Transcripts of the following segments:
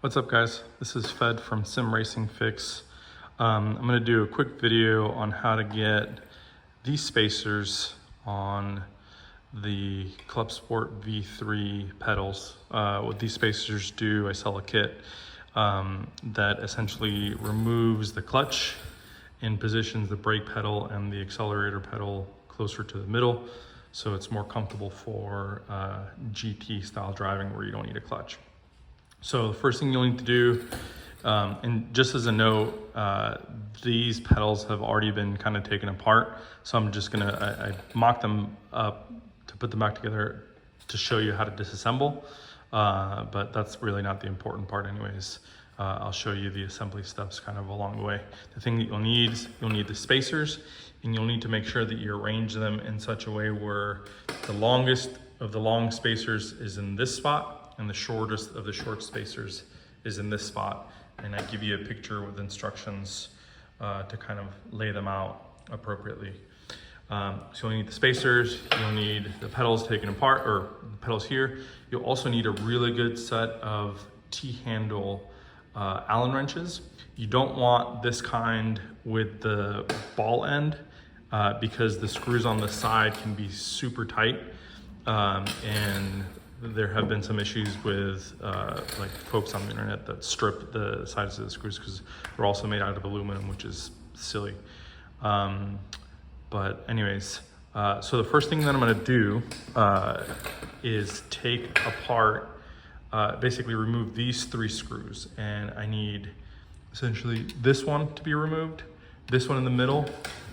What's up, guys? This is Fed from SimRacingFix. I'm going to do a quick video on how to get these spacers on the Clubsport V3 pedals. What these spacers do, I sell a kit that essentially removes the clutch and positions the brake pedal and the accelerator pedal closer to the middle, so it's more comfortable for GT style driving where you don't need a clutch. So the first thing you'll need to do, and just as a note, these pedals have already been kind of taken apart. So I'm just I mocked them up to put them back together to show you how to disassemble. But that's really not the important part anyways. I'll show you the assembly steps kind of along the way. The thing that you'll need the spacers, and you'll need to make sure that you arrange them in such a way where the longest of the long spacers is in this spot, and the shortest of the short spacers is in this spot. And I give you a picture with instructions to kind of lay them out appropriately. So you'll need the spacers, you'll need the pedals taken apart, or the pedals here. You'll also need a really good set of T-handle Allen wrenches. You don't want this kind with the ball end because the screws on the side can be super tight, and there have been some issues with like folks on the internet that strip the sides of the screws because they're also made out of aluminum, which is silly. But anyways, so the first thing that I'm gonna do is take apart, basically remove these 3 screws. And I need essentially this one to be removed, this one in the middle,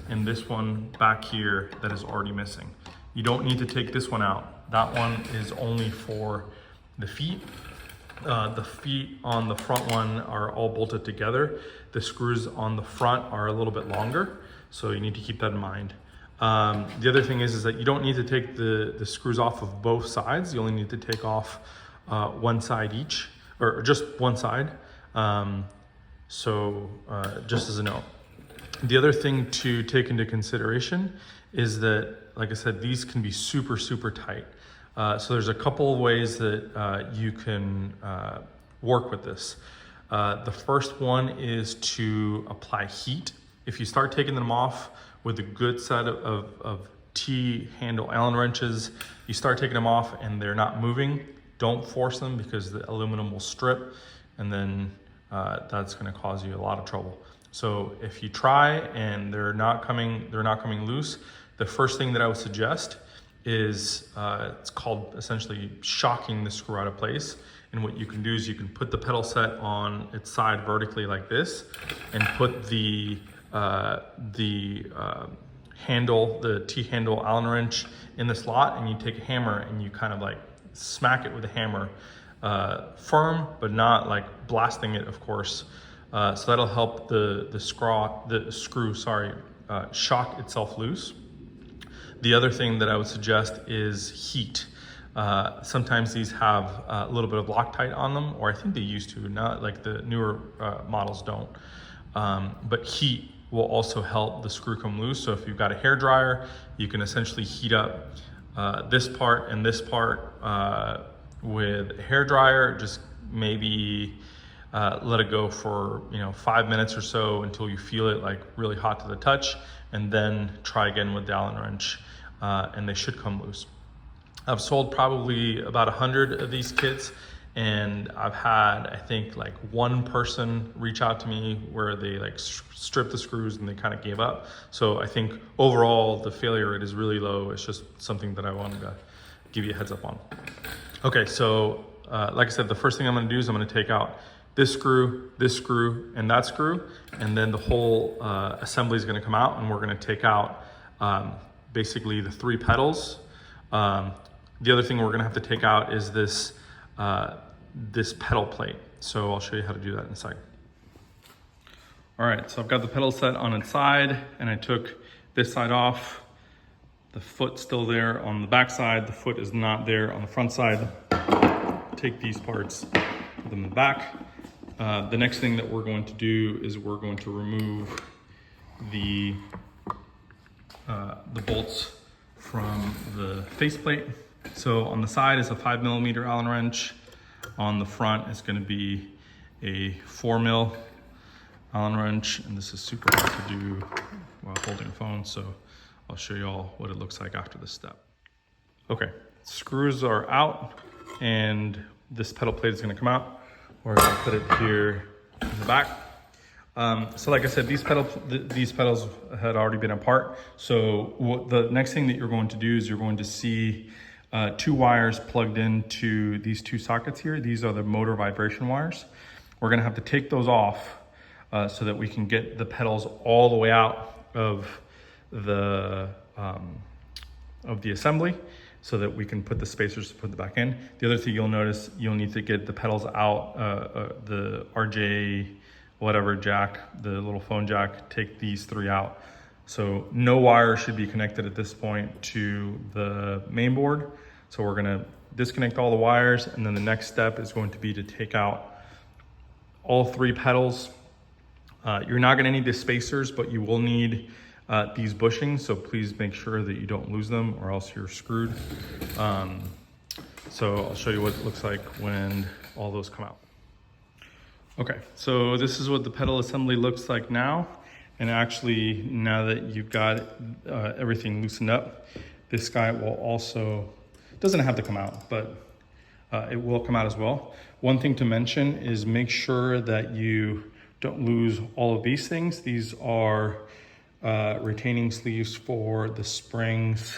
and this one back here that is already missing. You don't need to take this one out. That one is only for the feet. The feet on the front one are all bolted together. The screws on the front are a little bit longer, so you need to keep that in mind. The other thing is that you don't need to take the screws off of both sides. You only need to take off one side each, or just one side. Just as a note. The other thing to take into consideration is that, like I said, these can be super, super tight. So there's a couple of ways that you can work with this. The first one is to apply heat. If you start taking them off with a good set of T-handle Allen wrenches, you start taking them off and they're not moving, don't force them because the aluminum will strip, and then that's gonna cause you a lot of trouble. So if you try and they're not coming loose, the first thing that I would suggest is it's called essentially shocking the screw out of place. And what you can do is you can put the pedal set on its side vertically like this, and put the handle, the T-handle Allen wrench in the slot, and you take a hammer and you kind of like smack it with a hammer, firm but not like blasting it, of course. So that'll help the screw shock itself loose. The other thing that I would suggest is heat. Sometimes these have a little bit of Loctite on them, or I think they used to, not like the newer models don't. But heat will also help the screw come loose. So if you've got a hair dryer, you can essentially heat up this part and this part with a hair dryer. Just maybe let it go for 5 minutes or so until you feel it like really hot to the touch, and then try again with the Allen wrench, and they should come loose. I've sold probably about 100 of these kits, and I've had, I think, like one person reach out to me where they like stripped the screws and they kind of gave up. So I think overall the failure rate is really low. It's just something that I wanted to give you a heads up on. Okay, so like I said, the first thing I'm gonna do is I'm gonna take out this screw, and that screw, and then the whole assembly is gonna come out, and we're gonna take out basically the 3 pedals. The other thing we're gonna have to take out is this pedal plate. So I'll show you how to do that in a second. All right, so I've got the pedal set on its side, and I took this side off. The foot's still there on the back side. The foot is not there on the front side. Take these parts, put them in the back. The next thing that we're going to do is we're going to remove the bolts from the faceplate. So on the side is a 5mm Allen wrench. On the front is going to be a 4mm Allen wrench, and this is super hard to do while holding a phone, so I'll show you all what it looks like after this step. Okay, screws are out, and this pedal plate is gonna come out. We're gonna put it here in the back. So like I said, these pedals had already been apart. So the next thing that you're going to do is you're going to see 2 wires plugged into these 2 sockets here. These are the motor vibration wires. We're gonna have to take those off so that we can get the pedals all the way out of the assembly, so that we can put the spacers to put the back in. The other thing you'll notice, you'll need to get the pedals out, the RJ whatever jack, the little phone jack, take these 3 out. So no wire should be connected at this point to the main board. So we're gonna disconnect all the wires, and then the next step is going to be to take out all 3 pedals. You're not gonna need the spacers, but you will need these bushings, so please make sure that you don't lose them or else you're screwed. So I'll show you what it looks like when all those come out. Okay, so this is what the pedal assembly looks like now. And actually, now that you've got everything loosened up, this guy will also, doesn't have to come out, but it will come out as well. One thing to mention is make sure that you don't lose all of these things. These are retaining sleeves for the springs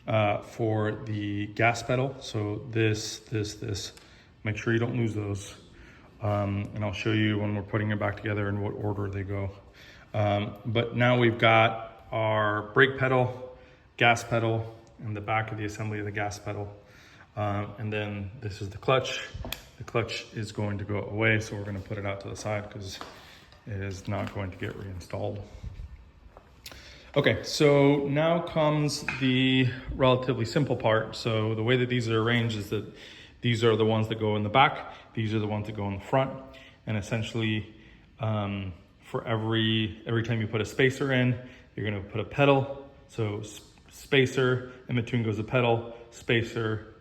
for the gas pedal. So this, make sure you don't lose those. And I'll show you when we're putting it back together in what order they go. But now we've got our brake pedal, gas pedal, and the back of the assembly of the gas pedal. And then this is the clutch. The clutch is going to go away, so we're going to put it out to the side because it is not going to get reinstalled. Okay, so now comes the relatively simple part. So the way that these are arranged is that these are the ones that go in the back. These are the ones that go in the front. And essentially, for every time you put a spacer in, you're gonna put a pedal. So spacer, in between goes a pedal, spacer,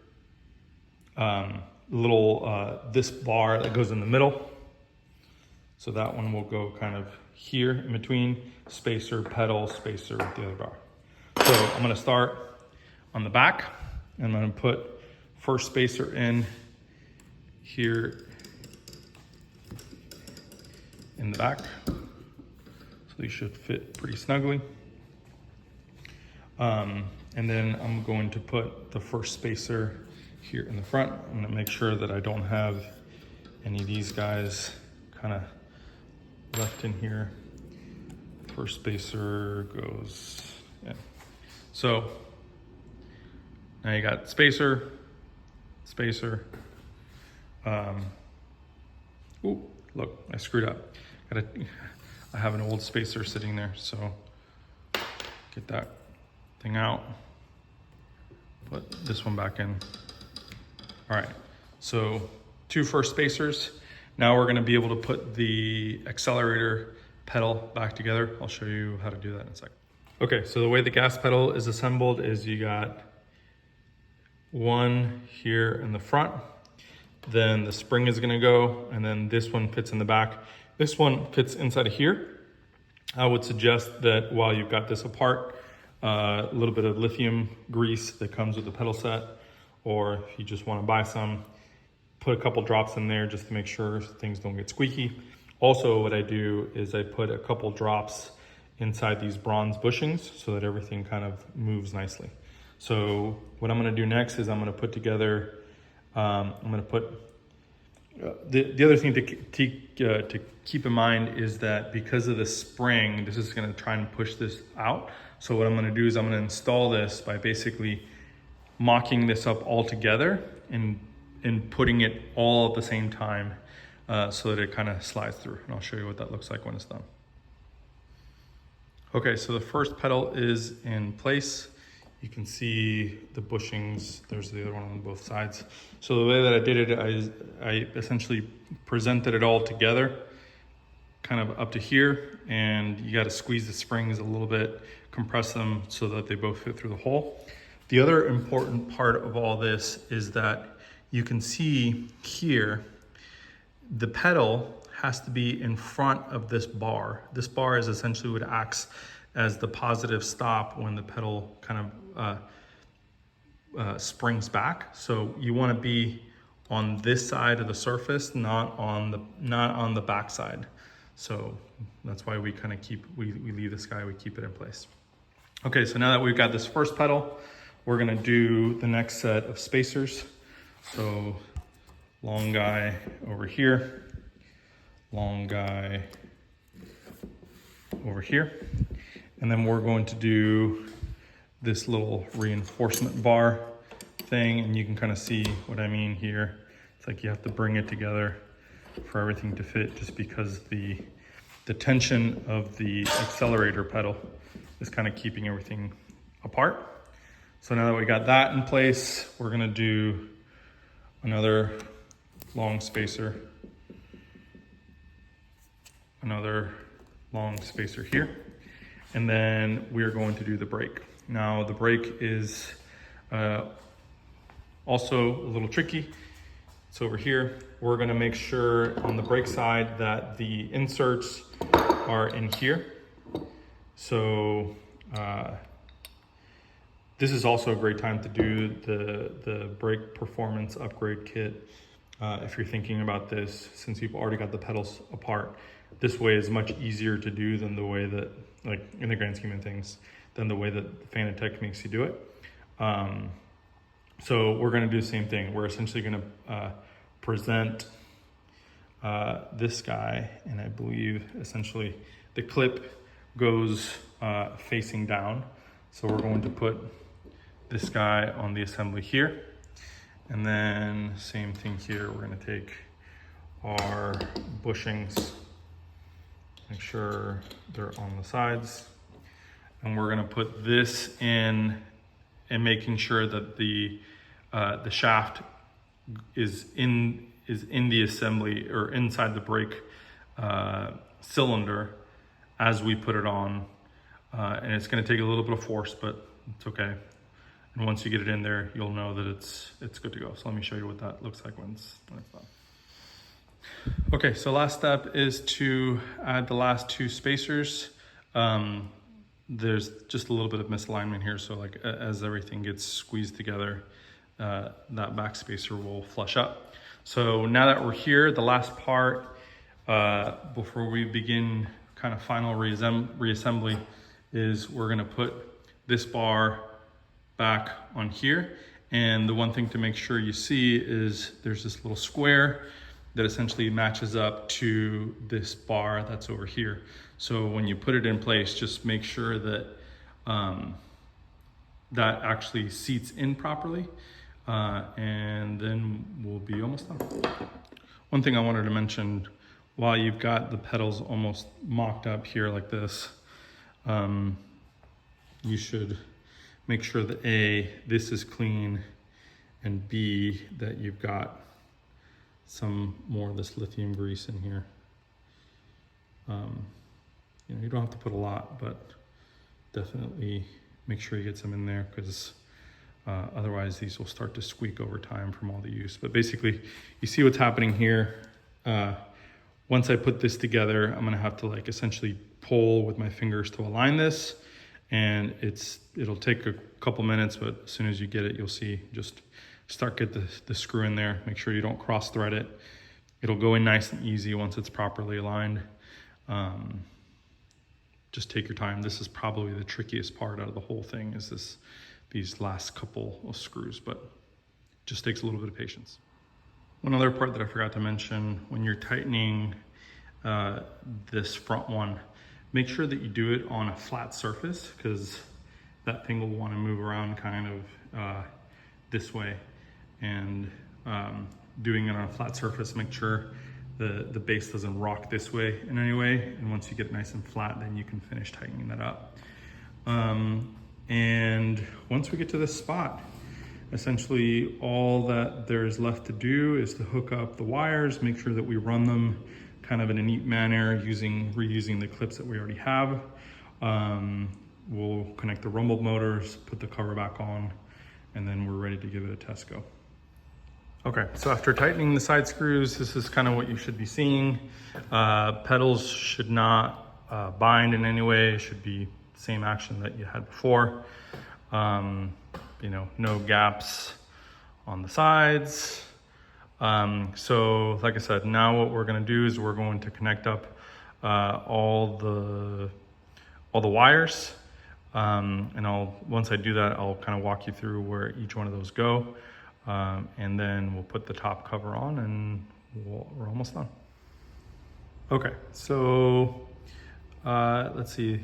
this bar that goes in the middle. So that one will go kind of here in between, spacer, pedal, spacer, the other bar. So I'm gonna start on the back, and I'm gonna put first spacer in here in the back. So these should fit pretty snugly. And then I'm going to put the first spacer here in the front. I'm gonna make sure that I don't have any of these guys kind of left in here. First spacer goes in. So now you got spacer, spacer. Ooh, look, I screwed up. I have an old spacer sitting there, so get that thing out. Put this one back in. All right, so 2 first spacers. Now we're gonna be able to put the accelerator pedal back together. I'll show you how to do that in a second. Okay, so the way the gas pedal is assembled is you got one here in the front, then the spring is gonna go, and then this one fits in the back. This one fits inside of here. I would suggest that while you've got this apart, a little bit of lithium grease that comes with the pedal set, or if you just wanna buy some, put a couple drops in there just to make sure things don't get squeaky. Also, what I do is I put a couple drops inside these bronze bushings so that everything kind of moves nicely. So what I'm gonna do next is I'm gonna put together, the other thing to keep in mind is that because of the spring, this is gonna try and push this out. So what I'm gonna do is I'm gonna install this by basically mocking this up all together and putting it all at the same time so that it kind of slides through. And I'll show you what that looks like when it's done. Okay, so the first pedal is in place. You can see the bushings. There's the other one on both sides. So the way that I did it, I essentially presented it all together, kind of up to here, and you got to squeeze the springs a little bit, compress them so that they both fit through the hole. The other important part of all this is that you can see here, the pedal has to be in front of this bar. This bar is essentially what acts as the positive stop when the pedal kind of springs back. So you want to be on this side of the surface, not on the back side. So that's why we kind of we leave this guy, we keep it in place. Okay, so now that we've got this first pedal, we're gonna do the next set of spacers. So long guy over here, long guy over here. And then we're going to do this little reinforcement bar thing, and you can kind of see what I mean here. It's like you have to bring it together for everything to fit, just because the tension of the accelerator pedal is kind of keeping everything apart. So now that we got that in place, we're gonna do another long spacer, another long spacer here, and then we're going to do the brake. Now the brake is also a little tricky. It's over here. We're gonna make sure on the brake side that the inserts are in here. So this is also a great time to do the brake performance upgrade kit. If you're thinking about this, since you've already got the pedals apart, this way is much easier to do than the way that, like in the grand scheme of things, than the way that Fanatec makes you do it. So we're gonna do the same thing. We're essentially gonna present this guy, and I believe essentially the clip goes facing down. So we're going to put this guy on the assembly here. And then same thing here, we're gonna take our bushings, make sure they're on the sides. And we're gonna put this in, and making sure that the shaft is in the assembly, or inside the brake cylinder as we put it on. And it's gonna take a little bit of force, but it's okay. And once you get it in there, you'll know that it's good to go. So let me show you what that looks like when it's done. Okay, so last step is to add the last two spacers. There's just a little bit of misalignment here, so like as everything gets squeezed together, that back spacer will flush up. So now that we're here, the last part, before we begin kind of final reassembly, is we're gonna put this bar back on here. And the one thing to make sure you see is there's this little square that essentially matches up to this bar that's over here. So when you put it in place, just make sure that that actually seats in properly, and then we'll be almost done. One thing I wanted to mention, while you've got the pedals almost mocked up here like this, you should make sure that A, this is clean, and B, that you've got some more of this lithium grease in here. You know, you don't have to put a lot, but definitely make sure you get some in there, because otherwise these will start to squeak over time from all the use. But basically, you see what's happening here. Once I put this together, I'm gonna have to like essentially pull with my fingers to align this, and it'll take a couple minutes, but as soon as you get it, you'll see, just get the screw in there. Make sure you don't cross thread it. It'll go in nice and easy once it's properly aligned. Just take your time. This is probably the trickiest part out of the whole thing, is these last couple of screws, but just takes a little bit of patience. One other part that I forgot to mention, when you're tightening this front one, make sure that you do it on a flat surface, because that thing will want to move around kind of this way. And doing it on a flat surface, make sure the base doesn't rock this way in any way. And once you get nice and flat, then you can finish tightening that up. And once we get to this spot, essentially all that there's left to do is to hook up the wires, make sure that we run them kind of in a neat manner, reusing the clips that we already have. We'll connect the rumble motors, put the cover back on, and then we're ready to give it a test go. Okay, so after tightening the side screws, this is kind of what you should be seeing. Pedals should not bind in any way. It should be the same action that you had before. You know, no gaps on the sides. So like I said, now what we're gonna do is we're going to connect up all the wires. And once I do that, I'll kind of walk you through where each one of those go. And then we'll put the top cover on and we're almost done. Okay, so let's see.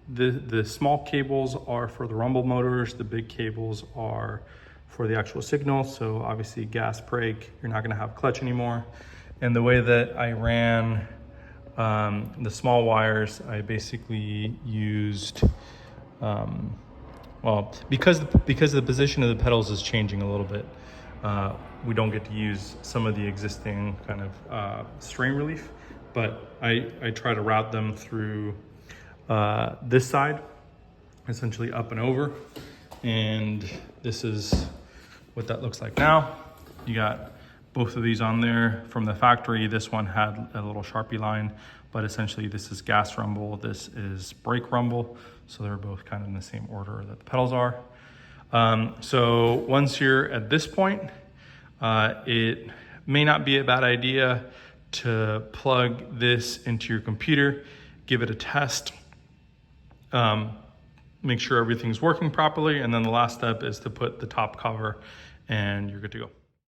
The small cables are for the rumble motors. The big cables are for the actual signal. So obviously gas, brake, you're not gonna have clutch anymore. And the way that I ran the small wires, I basically used, well, because the position of the pedals is changing a little bit, we don't get to use some of the existing kind of strain relief, but I try to route them through this side, essentially up and over. And this is what that looks like now. You got both of these on there from the factory. This one had a little Sharpie line, but essentially this is gas rumble, this is brake rumble. So they're both kind of in the same order that the pedals are. So once you're at this point, it may not be a bad idea to plug this into your computer, give it a test, make sure everything's working properly. And then the last step is to put the top cover and you're good to go.